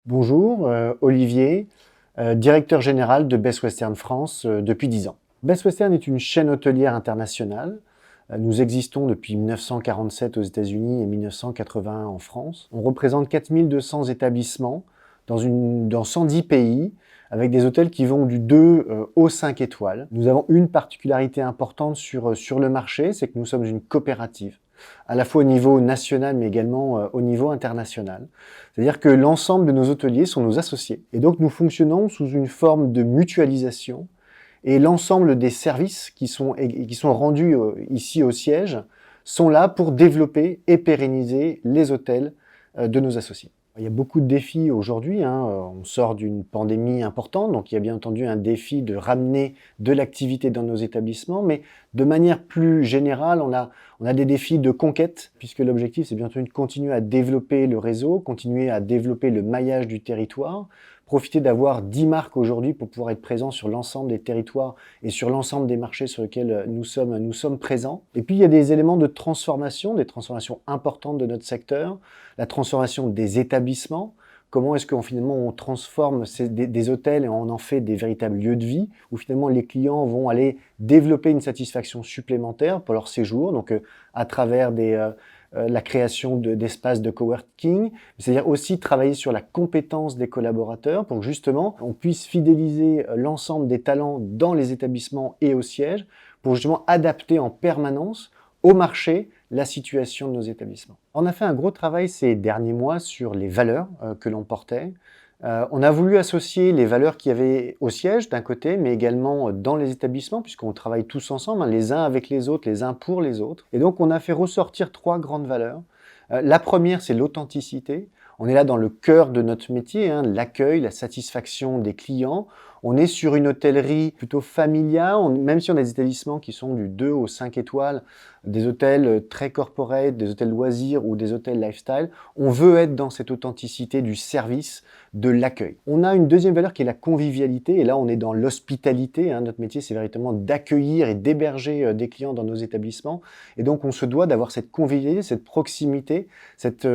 Bonjour, Olivier, directeur général de Best Western France depuis 10 ans. Best Western est une chaîne hôtelière internationale. Nous existons depuis 1947 aux États-Unis et 1981 en France. On représente 4200 établissements dans 110 pays, avec des hôtels qui vont du 2 au 5 étoiles. Nous avons une particularité importante sur le marché, c'est que nous sommes une coopérative, à la fois au niveau national mais également au niveau international. C'est-à-dire que l'ensemble de nos hôteliers sont nos associés. Et donc nous fonctionnons sous une forme de mutualisation et l'ensemble des services qui sont rendus ici au siège sont là pour développer et pérenniser les hôtels de nos associés. Il y a beaucoup de défis aujourd'hui, on sort d'une pandémie importante, donc il y a bien entendu un défi de ramener de l'activité dans nos établissements, mais de manière plus générale, on a des défis de conquête, puisque l'objectif c'est bien entendu de continuer à développer le réseau, continuer à développer le maillage du territoire, profiter d'avoir 10 marques aujourd'hui pour pouvoir être présent sur l'ensemble des territoires et sur l'ensemble des marchés sur lesquels nous sommes présents. Et puis il y a des éléments de transformation, des transformations importantes de notre secteur, la transformation des établissements. Comment est-ce qu'on finalement on transforme des hôtels et on en fait des véritables lieux de vie où finalement les clients vont aller développer une satisfaction supplémentaire pour leur séjour, donc à travers la création d'espaces de coworking, c'est-à-dire aussi travailler sur la compétence des collaborateurs pour que justement on puisse fidéliser l'ensemble des talents dans les établissements et au siège pour justement adapter en permanence au marché la situation de nos établissements. On a fait un gros travail ces derniers mois sur les valeurs que l'on portait. On a voulu associer les valeurs qu'il y avait au siège d'un côté, mais également dans les établissements, puisqu'on travaille tous ensemble, les uns avec les autres, les uns pour les autres. Et donc on a fait ressortir 3 grandes valeurs. La première, c'est l'authenticité. On est là dans le cœur de notre métier, l'accueil, la satisfaction des clients. On est sur une hôtellerie plutôt familiale, même si on a des établissements qui sont du 2 au 5 étoiles, des hôtels très corporate, des hôtels loisirs ou des hôtels lifestyle, on veut être dans cette authenticité du service, de l'accueil. On a une deuxième valeur qui est la convivialité, et là on est dans l'hospitalité. Notre métier c'est véritablement d'accueillir et d'héberger des clients dans nos établissements, et donc on se doit d'avoir cette convivialité, cette proximité, cette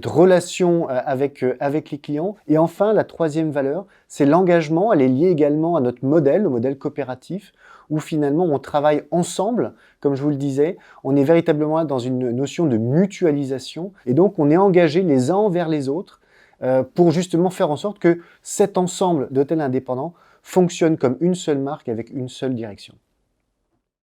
relation avec les clients. Et enfin, la troisième valeur, c'est l'engagement. Elle est liée également à notre modèle, le modèle coopératif, où finalement on travaille ensemble, comme je vous le disais, on est véritablement dans une notion de mutualisation, et donc on est engagés les uns envers les autres pour justement faire en sorte que cet ensemble d'hôtels indépendants fonctionne comme une seule marque avec une seule direction.